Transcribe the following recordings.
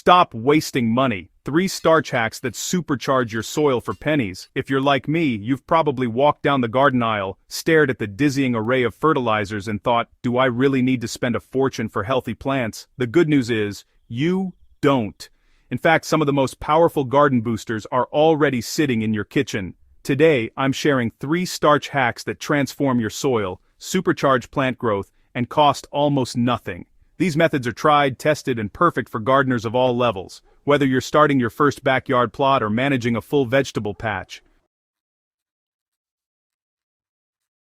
Stop wasting money. 3 starch hacks that supercharge your soil for pennies. If you're like me, you've probably walked down the garden aisle, stared at the dizzying array of fertilizers and thought, do I really need to spend a fortune for healthy plants? The good news is, you don't. In fact, some of the most powerful garden boosters are already sitting in your kitchen. Today, I'm sharing 3 starch hacks that transform your soil, supercharge plant growth, and cost almost nothing. These methods are tried, tested, and perfect for gardeners of all levels, whether you're starting your first backyard plot or managing a full vegetable patch.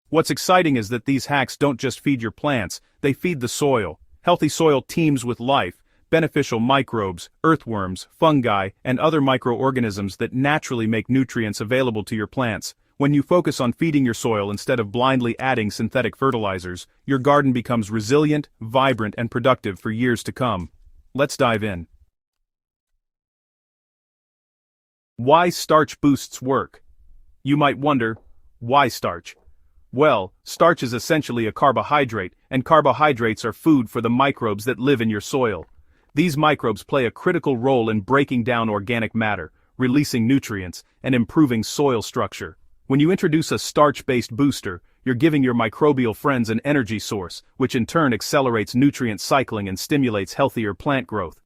What's exciting is that these hacks don't just feed your plants, they feed the soil. Healthy soil teems with life, beneficial microbes, earthworms, fungi, and other microorganisms that naturally make nutrients available to your plants. When you focus on feeding your soil instead of blindly adding synthetic fertilizers, your garden becomes resilient, vibrant, and productive for years to come. Let's dive in. Why starch boosts work? You might wonder, why starch? Well, starch is essentially a carbohydrate, and carbohydrates are food for the microbes that live in your soil. These microbes play a critical role in breaking down organic matter, releasing nutrients, and improving soil structure. When you introduce a starch-based booster, you're giving your microbial friends an energy source, which in turn accelerates nutrient cycling and stimulates healthier plant growth.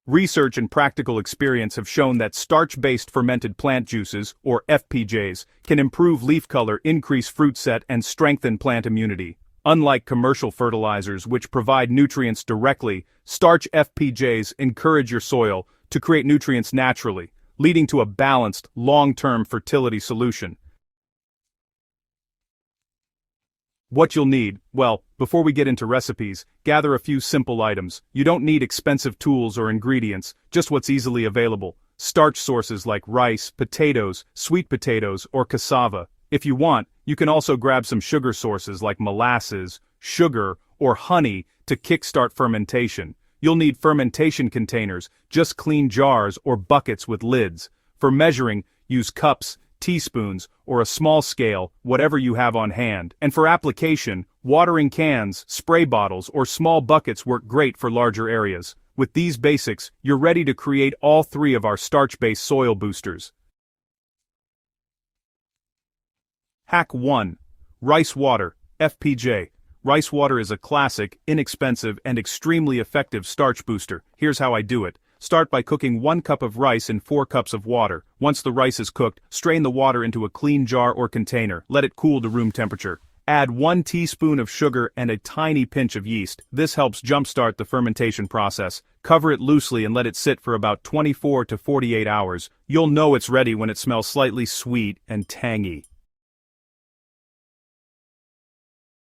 Research and practical experience have shown that starch-based fermented plant juices, or FPJs, can improve leaf color, increase fruit set, and strengthen plant immunity. Unlike commercial fertilizers which provide nutrients directly, starch FPJs encourage your soil to create nutrients naturally, leading to a balanced, long-term fertility solution. What you'll need, well, before we get into recipes, gather a few simple items. You don't need expensive tools or ingredients, just what's easily available. Starch sources like rice, potatoes, sweet potatoes, or cassava. If you want, you can also grab some sugar sources like molasses, sugar, or honey to kickstart fermentation. You'll need fermentation containers, just clean jars or buckets with lids. For measuring, use cups, teaspoons, or a small scale, whatever you have on hand. And for application, watering cans, spray bottles, or small buckets work great for larger areas. With these basics, you're ready to create all 3 of our starch-based soil boosters. Hack 1. Rice water, FPJ. Rice water is a classic, inexpensive, and extremely effective starch booster. Here's how I do it. Start by cooking 1 cup of rice in 4 cups of water. Once the rice is cooked, strain the water into a clean jar or container. Let it cool to room temperature. Add 1 teaspoon of sugar and a tiny pinch of yeast. This helps jumpstart the fermentation process. Cover it loosely and let it sit for about 24 to 48 hours. You'll know it's ready when it smells slightly sweet and tangy.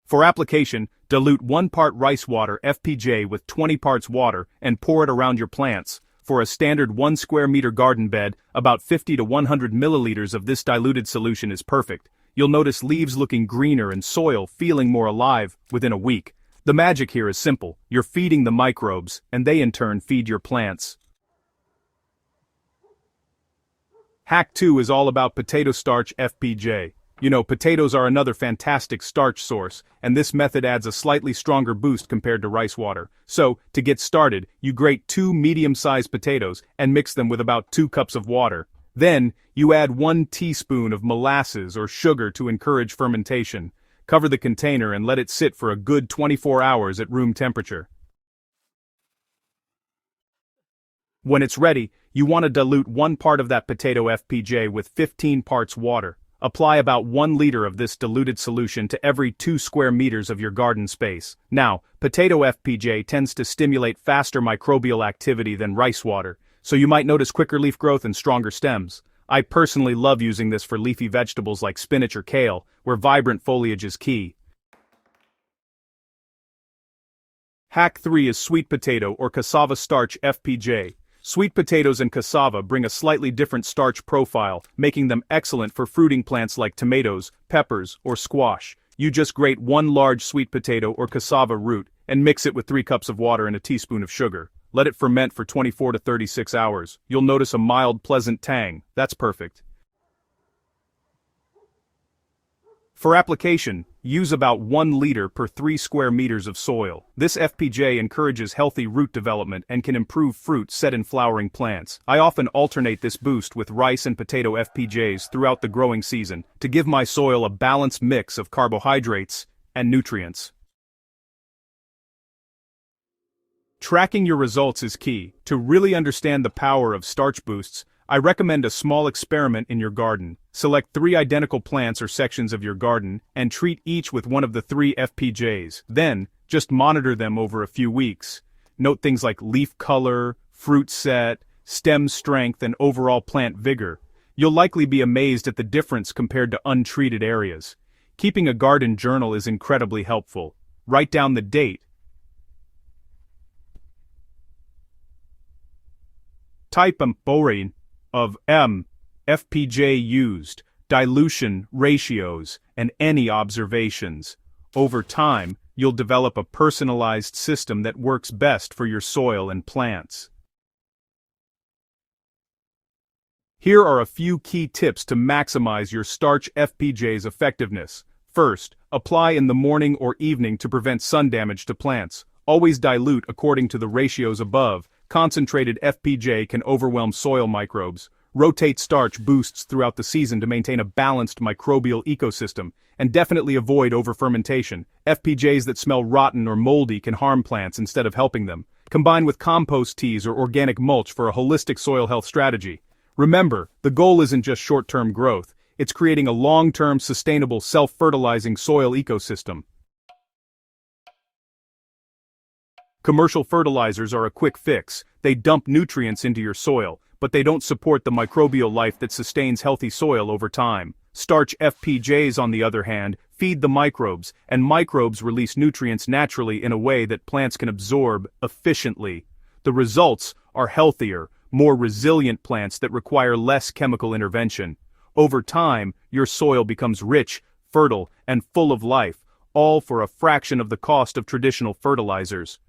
For application, dilute 1 part rice water FPJ with 20 parts water and pour it around your plants. For a standard 1 square meter garden bed, about 50 to 100 milliliters of this diluted solution is perfect. You'll notice leaves looking greener and soil feeling more alive within a week. The magic here is simple. You're feeding the microbes, and they in turn feed your plants. Hack 2 is all about potato starch FPJ. You know, potatoes are another fantastic starch source, and this method adds a slightly stronger boost compared to rice water. So, to get started, you grate 2 medium-sized potatoes and mix them with about 2 cups of water. Then, you add 1 teaspoon of molasses or sugar to encourage fermentation. Cover the container and let it sit for a good 24 hours at room temperature. When it's ready, you want to dilute 1 part of that potato FPJ with 15 parts water. Apply about 1 liter of this diluted solution to every 2 square meters of your garden space. Now, potato FPJ tends to stimulate faster microbial activity than rice water, so you might notice quicker leaf growth and stronger stems. I personally love using this for leafy vegetables like spinach or kale, where vibrant foliage is key. Hack 3 is sweet potato or cassava starch FPJ. Sweet potatoes and cassava bring a slightly different starch profile, making them excellent for fruiting plants like tomatoes, peppers, or squash. You just grate 1 large sweet potato or cassava root and mix it with 3 cups of water and a teaspoon of sugar. Let it ferment for 24 to 36 hours. You'll notice a mild, pleasant tang. That's perfect. For application, use about 1 liter per 3 square meters of soil. This FPJ encourages healthy root development and can improve fruit set in flowering plants. I often alternate this boost with rice and potato FPJs throughout the growing season to give my soil a balanced mix of carbohydrates and nutrients. Tracking your results is key. To really understand the power of starch boosts, I recommend a small experiment in your garden. Select 3 identical plants or sections of your garden and treat each with one of the 3 FPJs. Then, just monitor them over a few weeks. Note things like leaf color, fruit set, stem strength, and overall plant vigor. You'll likely be amazed at the difference compared to untreated areas. Keeping a garden journal is incredibly helpful. Write down the date, type and pouring of FPJ used, dilution ratios, and any observations. Over time, you'll develop a personalized system that works best for your soil and plants. Here are a few key tips to maximize your starch FPJ's effectiveness. First, apply in the morning or evening to prevent sun damage to plants. Always dilute according to the ratios above. Concentrated FPJ can overwhelm soil microbes. Rotate starch boosts throughout the season to maintain a balanced microbial ecosystem, and definitely avoid overfermentation. FPJs that smell rotten or moldy can harm plants instead of helping them. Combine with compost teas or organic mulch for a holistic soil health strategy. Remember, the goal isn't just short-term growth, it's creating a long-term sustainable self-fertilizing soil ecosystem. Commercial fertilizers are a quick fix. They dump nutrients into your soil, but they don't support the microbial life that sustains healthy soil over time. Starch FPJs, on the other hand, feed the microbes, and microbes release nutrients naturally in a way that plants can absorb efficiently. The results are healthier, more resilient plants that require less chemical intervention. Over time, your soil becomes rich, fertile, and full of life, all for a fraction of the cost of traditional fertilizers.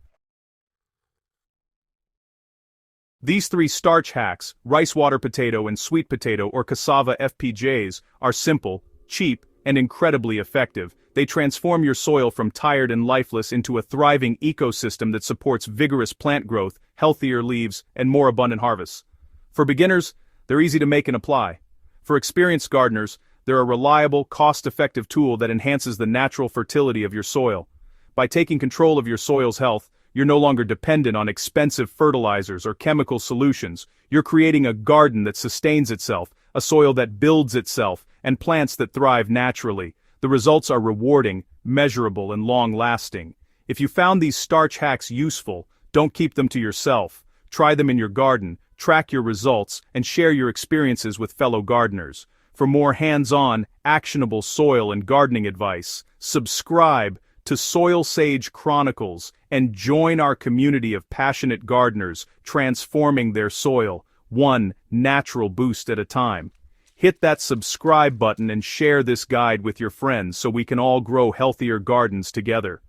These 3 starch hacks, rice water potato and sweet potato or cassava FPJs, are simple, cheap, and incredibly effective. They transform your soil from tired and lifeless into a thriving ecosystem that supports vigorous plant growth, healthier leaves, and more abundant harvests. For beginners, they're easy to make and apply. For experienced gardeners, they're a reliable, cost-effective tool that enhances the natural fertility of your soil. By taking control of your soil's health, you're no longer dependent on expensive fertilizers or chemical solutions. You're creating a garden that sustains itself, a soil that builds itself, and plants that thrive naturally. The results are rewarding, measurable, and long-lasting. If you found these starch hacks useful, don't keep them to yourself. Try them in your garden, track your results, and share your experiences with fellow gardeners. For more hands-on, actionable soil and gardening advice, subscribe to Soil Sage Chronicles and join our community of passionate gardeners transforming their soil, one natural boost at a time. Hit that subscribe button and share this guide with your friends so we can all grow healthier gardens together.